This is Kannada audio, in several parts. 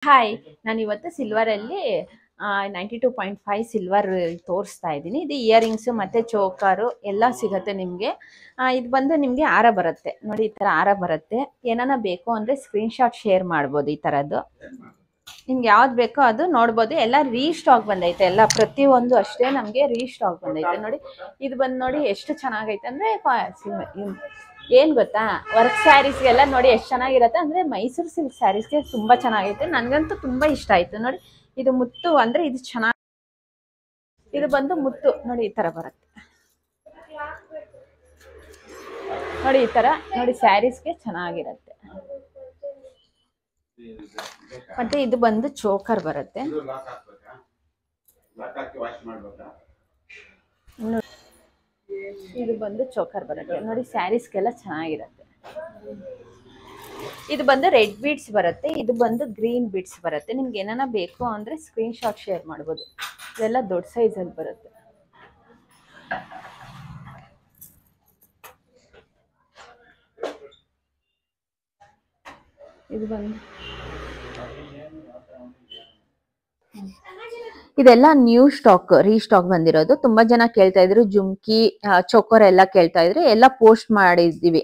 ಹಾಯ್, ನಾನು ಇವತ್ತು ಸಿಲ್ವರಲ್ಲಿ 92.5 ಸಿಲ್ವರ್ ತೋರಿಸ್ತಾ ಇದ್ದೀನಿ. ಇದು ಇಯರಿಂಗ್ಸ್ ಮತ್ತು ಚೋಕರು ಎಲ್ಲ ಸಿಗುತ್ತೆ ನಿಮಗೆ. ಇದು ಬಂದು ನಿಮಗೆ ಹಾರ ಬರುತ್ತೆ ನೋಡಿ, ಈ ಥರ ಹಾರ ಬರುತ್ತೆ. ಏನಾನ ಬೇಕು ಅಂದರೆ ಸ್ಕ್ರೀನ್ಶಾಟ್ ಶೇರ್ ಮಾಡ್ಬೋದು. ಈ ಥರದ್ದು ನಿಮ್ಗೆ ಯಾವ್ದು ಬೇಕೋ ಅದು ನೋಡ್ಬೋದು. ಎಲ್ಲ ರೀಸ್ಟಾಕ್ ಬಂದೈತೆ, ಎಲ್ಲ ಪ್ರತಿಯೊಂದು ಅಷ್ಟೇ ನಮಗೆ ರೀಸ್ಟಾಕ್ ಬಂದೈತೆ ನೋಡಿ. ಇದು ಬಂದು ನೋಡಿ ಎಷ್ಟು ಚೆನ್ನಾಗೈತೆ ಅಂದರೆ ಏನು ಗೊತ್ತಾ, ವರ್ಕ್ ಸ್ಯಾರೀಸ್ಗೆಲ್ಲ ನೋಡಿ ಎಷ್ಟು ಚೆನ್ನಾಗಿರುತ್ತೆ ಅಂದರೆ ಮೈಸೂರು ಸಿಲ್ಕ್ ಸ್ಯಾರೀಸ್ಗೆ ತುಂಬ ಚೆನ್ನಾಗೈತೆ. ನನಗಂತೂ ತುಂಬ ಇಷ್ಟ ಆಯಿತು ನೋಡಿ. ಇದು ಮುತ್ತು ಅಂದರೆ ಇದು ಚೆನ್ನಾಗಿ, ಇದು ಬಂದು ಮುತ್ತು ನೋಡಿ ಈ ಥರ ಬರುತ್ತೆ ನೋಡಿ. ಈ ಥರ ನೋಡಿ ಸ್ಯಾರೀಸ್ಗೆ ಚೆನ್ನಾಗಿರುತ್ತೆ. ಮತ್ತೆ ಇದು ಬಂದು ಚೋಕರ್ ಬರುತ್ತೆ. ಇದು ಬಂದು ಚೋಕರ್ ಬರುತ್ತೆ ನೋಡಿ, ಸ್ಯಾರೀಸ್ಗೆಲ್ಲ ಚೆನ್ನಾಗಿರುತ್ತೆ. ಇದು ಬಂದು ರೆಡ್ ಬೀಡ್ಸ್ ಬರುತ್ತೆ, ಇದು ಬಂದು ಗ್ರೀನ್ ಬೀಡ್ಸ್ ಬರುತ್ತೆ. ನಿಮ್ಗೆ ಏನಾನ ಬೇಕು ಅಂದರೆ ಸ್ಕ್ರೀನ್ಶಾಟ್ ಶೇರ್ ಮಾಡ್ಬೋದು. ಇದೆಲ್ಲ ದೊಡ್ಡ ಸೈಜಲ್ಲಿ ಬರುತ್ತೆ. ಇದು ಬಂದು ಇದೆಲ್ಲ ನ್ಯೂ ಸ್ಟಾಕ್, ರೀಸ್ಟಾಕ್ ಬಂದಿರೋದು. ತುಂಬಾ ಜನ ಕೇಳ್ತಾ ಇದ್ರು, ಜುಮ್ಕಿ ಚೋಕರ್ ಎಲ್ಲ ಕೇಳ್ತಾ ಇದ್ರು. ಎಲ್ಲ ಪೋಸ್ಟ್ ಮಾಡಿದ್ದೀವಿ.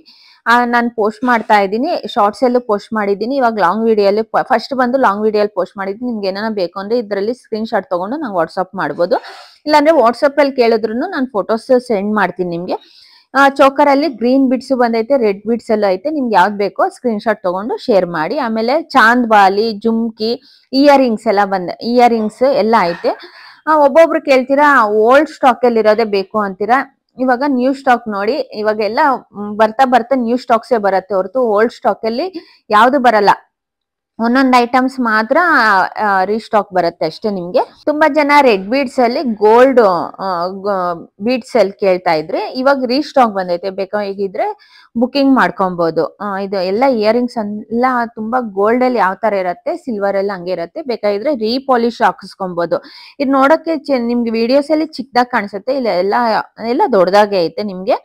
ನಾನು ಪೋಸ್ಟ್ ಮಾಡ್ತಾ ಇದ್ದೀನಿ, ಶಾರ್ಟ್ಸ್ ಎಲ್ಲೂ ಪೋಸ್ಟ್ ಮಾಡಿದ್ದೀನಿ. ಇವಾಗ ಲಾಂಗ್ ವಿಡಿಯೋಲ್ಲಿ ಫಸ್ಟ್ ಬಂದು ಲಾಂಗ್ ವಿಡಿಯೋಲ್ಲಿ ಪೋಸ್ಟ್ ಮಾಡಿದ್ದೀನಿ. ನಿಮ್ಗೆ ಏನಾನ ಬೇಕು ಅಂದ್ರೆ ಇದರಲ್ಲಿ ಸ್ಕ್ರೀನ್ ಶಾಟ್ ತಗೊಂಡು ನಂಗೆ ವಾಟ್ಸಪ್ ಮಾಡ್ಬೋದು. ಇಲ್ಲಾಂದ್ರೆ ವಾಟ್ಸಪ್ ಅಲ್ಲಿ ಕೇಳಿದ್ರು ನಾನು ಫೋಟೋಸ್ ಸೆಂಡ್ ಮಾಡ್ತೀನಿ ನಿಮ್ಗೆ. ಚೋಕರ್ ಅಲ್ಲಿ ಗ್ರೀನ್ ಬಿಡ್ಸ್ ಬಂದೈತೆ, ರೆಡ್ ಬಿಡ್ಸ್ ಎಲ್ಲ ಐತೆ. ನಿಮ್ಗೆ ಯಾವ್ದು ಬೇಕೋ ಸ್ಕ್ರೀನ್ ಶಾಟ್ ತಗೊಂಡು ಶೇರ್ ಮಾಡಿ. ಆಮೇಲೆ ಚಾಂದ್ ಬಾಲಿ, ಜುಮ್ಕಿ, ಇಯರಿಂಗ್ಸ್ ಎಲ್ಲ ಇಯರಿಂಗ್ಸ್ ಎಲ್ಲ ಐತೆ. ಒಬ್ಬೊಬ್ರು ಕೇಳ್ತೀರಾ ಓಲ್ಡ್ ಸ್ಟಾಕ್ ಅಲ್ಲಿ ಇರೋದೇ ಬೇಕು ಅಂತೀರಾ. ಇವಾಗ ನ್ಯೂ ಸ್ಟಾಕ್ ನೋಡಿ, ಇವಾಗೆಲ್ಲ ಬರ್ತಾ ಬರ್ತಾ ನ್ಯೂ ಸ್ಟಾಕ್ಸೇ ಬರುತ್ತೆ ಹೊರತು ಓಲ್ಡ್ ಸ್ಟಾಕ್ ಅಲ್ಲಿ ಯಾವ್ದು ಬರಲ್ಲ. ಒಂದೊಂದು ಐಟಮ್ಸ್ ಮಾತ್ರ ರೀಸ್ಟಾಕ್ ಬರುತ್ತೆ ಅಷ್ಟೇ. ನಿಮ್ಗೆ ತುಂಬಾ ಜನ ರೆಡ್ ಬೀಡ್ಸ್ ಅಲ್ಲಿ ಗೋಲ್ಡ್ ಬೀಡ್ಸ್ ಅಲ್ಲಿ ಕೇಳ್ತಾ ಇದ್ರೆ, ಇವಾಗ ರೀಸ್ಟಾಕ್ ಬಂದೈತೆ. ಬೇಕಾಗಿದ್ರೆ ಬುಕಿಂಗ್ ಮಾಡ್ಕೊಬಹುದು. ಇದು ಎಲ್ಲ ಇಯರಿಂಗ್ಸ್ ಎಲ್ಲ ತುಂಬಾ ಗೋಲ್ಡ್ ಅಲ್ಲಿ ಯಾವ ತರ ಇರುತ್ತೆ, ಸಿಲ್ವರ್ ಅಲ್ಲಿ ಹಂಗೆ ಇರುತ್ತೆ. ಬೇಕಾಗಿದ್ರೆ ರೀಪಾಲಿಶ್ ಹಾಕಿಸ್ಕೊಬಹುದು. ಇದು ನೋಡಕ್ಕೆ ನಿಮ್ಗೆ ವಿಡಿಯೋಸ್ ಅಲ್ಲಿ ಚಿಕ್ಕದಾಗಿ ಕಾಣಿಸುತ್ತೆ, ಇಲ್ಲ ಎಲ್ಲ ದೊಡ್ಡದಾಗೆ ಐತೆ. ನಿಮ್ಗೆ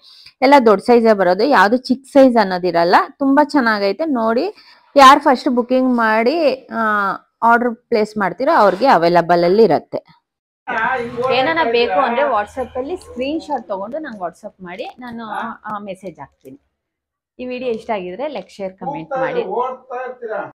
ಎಲ್ಲ ದೊಡ್ಡ ಸೈಜೇ ಬರೋದು, ಯಾವ್ದು ಚಿಕ್ಕ ಸೈಜ್ ಅನ್ನೋದಿರಲ್ಲ. ತುಂಬಾ ಚೆನ್ನಾಗೈತೆ ನೋಡಿ. ಯಾರು ಫಸ್ಟ್ ಬುಕಿಂಗ್ ಮಾಡಿ ಆರ್ಡರ್ ಪ್ಲೇಸ್ ಮಾಡ್ತೀರೋ ಅವ್ರಿಗೆ ಅವೈಲಬಲ್ ಅಲ್ಲಿ ಇರುತ್ತೆ. ಏನಾನ ಬೇಕು ಅಂದ್ರೆ ವಾಟ್ಸಪ್ ಅಲ್ಲಿ ಸ್ಕ್ರೀನ್ ಶಾಟ್ ತಗೊಂಡು ನಂಗೆ ವಾಟ್ಸಪ್ ಮಾಡಿ, ನಾನು ಮೆಸೇಜ್ ಹಾಕ್ತೀನಿ. ಈ ವಿಡಿಯೋ ಇಷ್ಟ ಆಗಿದ್ರೆ ಲೈಕ್, ಶೇರ್, ಕಮೆಂಟ್ ಮಾಡಿ.